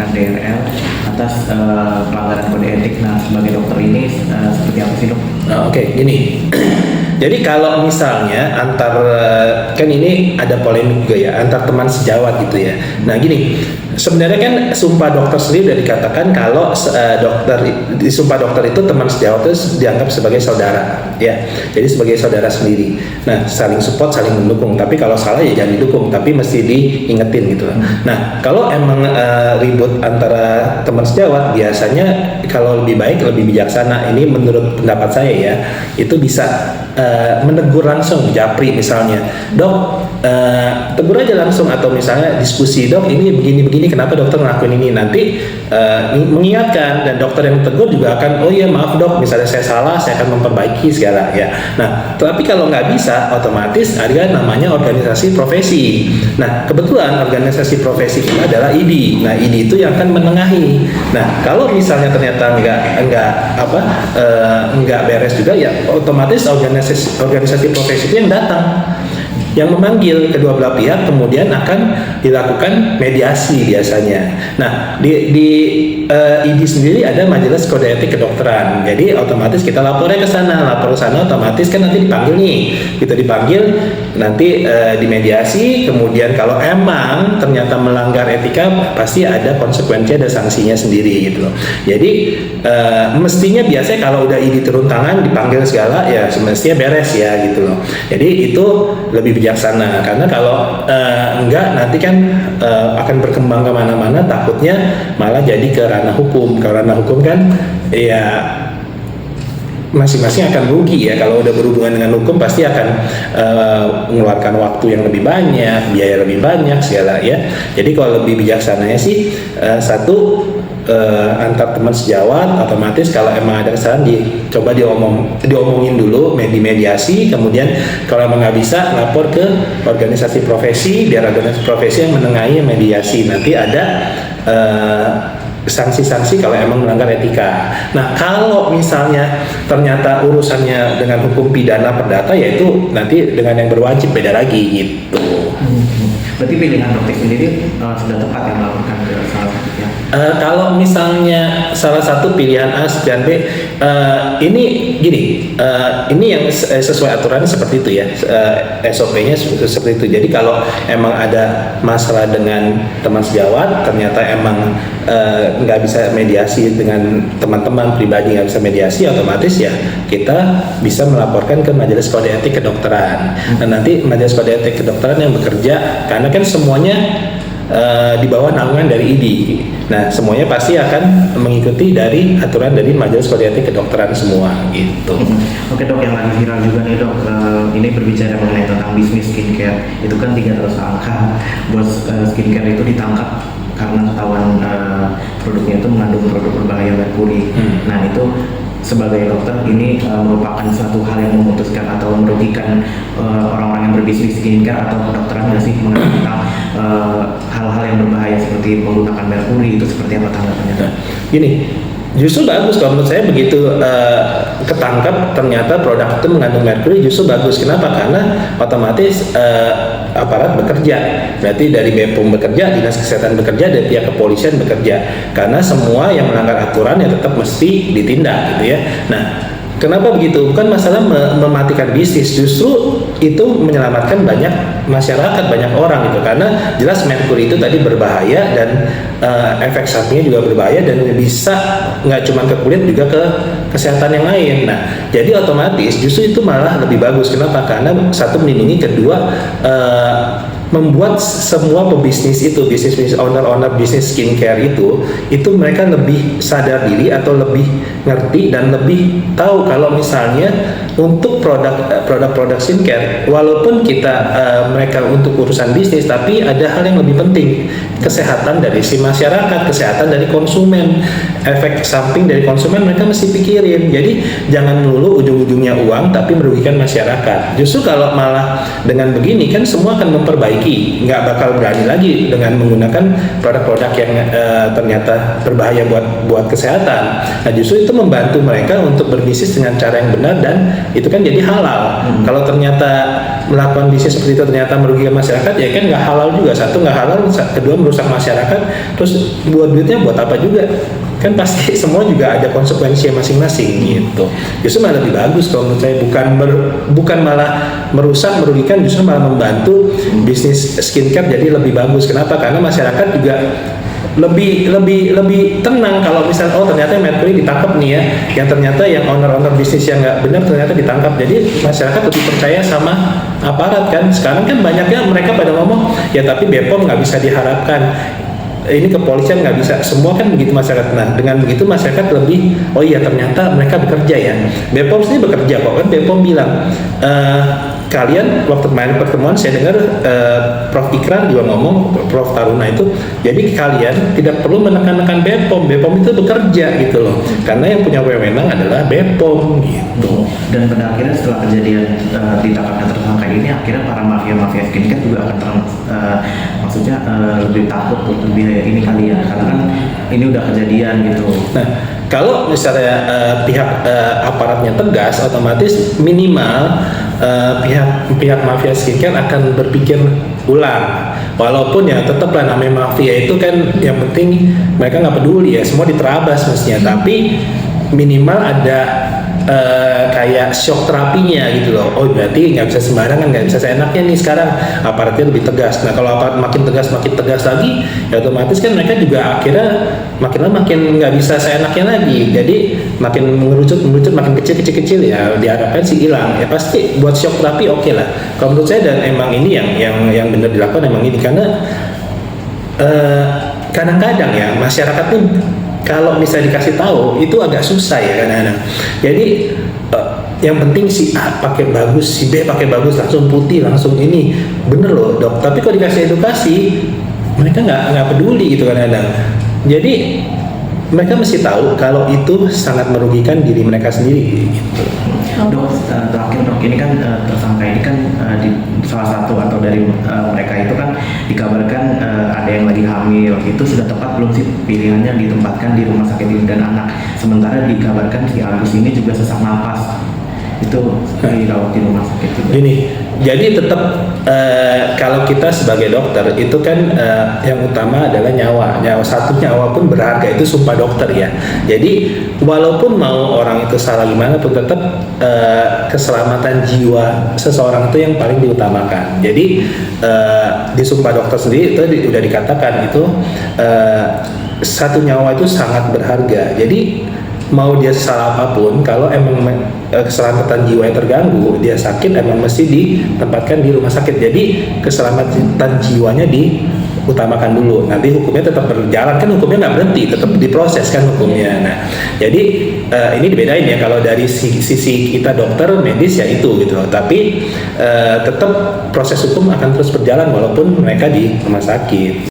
melaporkan DRL atas pelanggaran kode etik. Nah, sebagai dokter ini seperti apa sih dok? Oke, gini. Jadi kalau misalnya antar kan ini ada polemik juga ya antar teman sejawat gitu ya. Nah gini, sebenarnya kan sumpah dokter sendiri udah dikatakan kalau di sumpah dokter itu teman sejawat itu dianggap sebagai saudara ya. Jadi sebagai saudara sendiri. Nah saling support, saling mendukung. Tapi kalau salah ya jangan didukung, tapi mesti diingetin gitu. Nah kalau emang ribut antara teman sejawat, biasanya kalau lebih baik, lebih bijaksana, ini menurut pendapat saya ya, itu bisa menegur langsung, japri misalnya, dok tegur aja langsung, atau misalnya diskusi, dok ini begini-begini, kenapa dokter ngelakuin ini, nanti mengingatkan, dan dokter yang tegur juga akan, oh iya maaf dok, misalnya saya salah, saya akan memperbaiki segala ya. Nah tapi kalau nggak bisa, otomatis ada namanya organisasi profesi. Nah kebetulan organisasi profesi itu adalah ID. Nah ID itu yang akan menengahi. Nah kalau misalnya ternyata nggak beres juga ya, otomatis organisasi profesi itu yang datang, yang memanggil kedua belah pihak, kemudian akan dilakukan mediasi biasanya. Nah di ID sendiri ada Majelis Kode Etik Kedokteran, jadi otomatis kita lapornya ke sana, otomatis kan nanti dipanggil nih, kita dipanggil nanti dimediasi, kemudian kalau emang ternyata melanggar etika pasti ada konsekuensi, ada sanksinya sendiri gitu loh. Jadi mestinya biasanya kalau udah ID turun tangan dipanggil segala ya semestinya beres ya gitu loh. Jadi itu lebih bijaksana, karena kalau enggak nanti kan akan berkembang kemana-mana, takutnya malah jadi ke ranah hukum. Ke ranah hukum kan ya masing-masing akan rugi ya. Kalau udah berhubungan dengan hukum pasti akan mengeluarkan waktu yang lebih banyak, biaya lebih banyak segala ya. Jadi kalau lebih bijaksananya sih satu, antar teman sejawat, otomatis kalau emang ada kesalahan coba diomongin dulu, mediasi, kemudian kalau emang nggak bisa lapor ke organisasi profesi, biar organisasi profesi yang menengahi mediasi, nanti ada sanksi-sanksi kalau emang melanggar etika. Nah kalau misalnya ternyata urusannya dengan hukum pidana perdata, yaitu nanti dengan yang berwajib beda lagi gitu. Berarti pilihan dokter sendiri sudah tepat yang melakukan ke salah satunya. Kalau misalnya salah satu pilihan A dan B, ini gini, ini yang sesuai aturan seperti itu ya, SOP-nya seperti itu. Jadi kalau emang ada masalah dengan teman sejawat, ternyata emang nggak bisa mediasi dengan teman-teman pribadi, nggak bisa mediasi, otomatis ya kita bisa melaporkan ke Majelis Kode Etik Kedokteran. Nah nanti Majelis Kode Etik Kedokteran yang bekerja, karena kan semuanya di bawah naungan dari ID. Nah semuanya pasti akan mengikuti dari aturan dari Majelis Kode Etik Kedokteran semua gitu. Oke dok, yang lagi viral juga nih dok, ini berbicara mengenai tentang bisnis skincare. Itu kan 300 angka bos skincare itu ditangkap karena ketahuan produknya itu mengandung produk berbahaya merkuri. Nah itu sebagai dokter ini merupakan suatu hal yang memutuskan atau merugikan orang-orang yang berbisnis skincare atau kedokteran nggak sih, mengenai tentang hal-hal yang berbahaya seperti menggunakan merkuri, itu seperti apa tanggapannya? Gini, justru bagus kalau menurut saya, begitu ketangkap ternyata produk itu mengandung merkuri, justru bagus. Kenapa? Karena otomatis aparat bekerja, berarti dari BPOM bekerja, dinas kesehatan bekerja, dari pihak kepolisian bekerja, karena semua yang melanggar aturan ya tetap mesti ditindak gitu ya. Nah kenapa begitu? Bukan masalah mematikan bisnis, justru itu menyelamatkan banyak masyarakat, banyak orang gitu, karena jelas merkuri itu tadi berbahaya dan efek sampingnya juga berbahaya, dan bisa nggak cuma ke kulit, juga ke kesehatan yang lain. Nah jadi otomatis justru itu malah lebih bagus. Kenapa? Karena satu melindungi, kedua membuat semua pebisnis itu, bisnis owner bisnis skincare itu mereka lebih sadar diri atau lebih ngerti dan lebih tahu kalau misalnya untuk produk skincare, walaupun kita mereka untuk urusan bisnis, tapi ada hal yang lebih penting, kesehatan dari si masyarakat, kesehatan dari konsumen, efek samping dari konsumen mereka mesti pikirin. Jadi jangan melulu ujung-ujungnya uang tapi merugikan masyarakat. Justru kalau malah dengan begini kan semua akan memperbaiki, nggak bakal berani lagi dengan menggunakan produk-produk yang ternyata berbahaya buat kesehatan. Nah justru itu membantu mereka untuk berbisnis dengan cara yang benar dan itu kan jadi halal. Kalau ternyata melakukan bisnis seperti itu ternyata merugikan masyarakat, ya kan nggak halal juga. Satu nggak halal, kedua merusak masyarakat, terus buat duitnya buat apa juga? Kan pasti semua juga ada konsekuensi masing-masing gitu. Justru malah lebih bagus kalau menurut saya, bukan malah merusak, merugikan, justru malah membantu bisnis skincare jadi lebih bagus. Kenapa? Karena masyarakat juga lebih tenang kalau misalnya ternyata Mercury ditangkap nih ya, yang ternyata yang owner bisnis yang nggak benar ternyata ditangkap. Jadi masyarakat lebih percaya sama aparat kan. Sekarang kan banyaknya mereka pada ngomong ya tapi BPOM nggak bisa diharapkan, ini kepolisian nggak bisa, semua kan begitu masyarakat. Nah dengan begitu masyarakat lebih oh iya ternyata mereka bekerja ya. BPOM sendiri bekerja kok, kan BPOM bilang kalian waktu kemarin pertemuan saya dengar Prof Ikrar juga ngomong, Prof Taruna itu, jadi kalian tidak perlu menekan-nekan BPOM itu bekerja gitu loh, karena yang punya wewenang adalah BPOM gitu. Dan pada akhirnya setelah kejadian ditangkapnya tersangka ini, akhirnya para mafia skincare juga akan maksudnya lebih takut, lebih ini kali ya, karena kan ini udah kejadian gitu. Nah kalau misalnya pihak aparatnya tegas, otomatis minimal pihak mafia skincare akan berpikir ulang. Walaupun ya tetaplah namanya mafia itu kan yang penting mereka nggak peduli ya, semua diterabas mestinya. Tapi minimal ada kayak shock terapinya gitu loh. Oh berarti nggak bisa sembarangan, nggak bisa seenaknya nih sekarang, aparatnya lebih tegas. Nah kalau aparat makin tegas lagi, ya otomatis kan mereka juga akhirnya makin lama makin nggak bisa seenaknya lagi. Jadi makin mengerucut makin kecil ya, diharapkan sih hilang. Ya pasti buat shock terapi oke lah. Kalau menurut saya, dan emang ini yang benar dilakukan emang ini, karena kadang-kadang ya masyarakat nih kalau misalnya dikasih tahu itu agak susah ya kadang-kadang. Jadi yang penting si A pakai bagus, si B pakai bagus, langsung putih, langsung ini bener loh dok. Tapi kalau dikasih edukasi mereka nggak peduli gitu kadang-kadang. Jadi mereka mesti tahu kalau itu sangat merugikan diri mereka sendiri gitu. Dok, terakhir dok, ini kan tersangka ini kan di salah satu atau dari mereka itu kan dikabarkan ada yang lagi hamil. Itu sudah tepat belum sih pilihannya ditempatkan di rumah sakit ibu dan anak? Sementara dikabarkan si Agus ini juga sesak napas, itu dirawat di rumah sakit juga. Gini, jadi tetap kalau kita sebagai dokter itu kan yang utama adalah nyawa. Satu nyawa pun berharga, itu sumpah dokter ya. Jadi walaupun mau orang itu salah gimana pun tetap keselamatan jiwa seseorang itu yang paling diutamakan. Jadi di sumpah dokter sendiri itu udah dikatakan itu satu nyawa itu sangat berharga. Jadi mau dia salah apapun, kalau emang keselamatan jiwanya terganggu, dia sakit, emang mesti ditempatkan di rumah sakit. Jadi keselamatan jiwanya diutamakan dulu. Nanti hukumnya tetap berjalan, kan hukumnya nggak berhenti, tetap diproses kan hukumnya. Nah, jadi ini dibedain ya, kalau dari sisi kita dokter medis ya itu gitu loh. Tapi tetap proses hukum akan terus berjalan walaupun mereka di rumah sakit.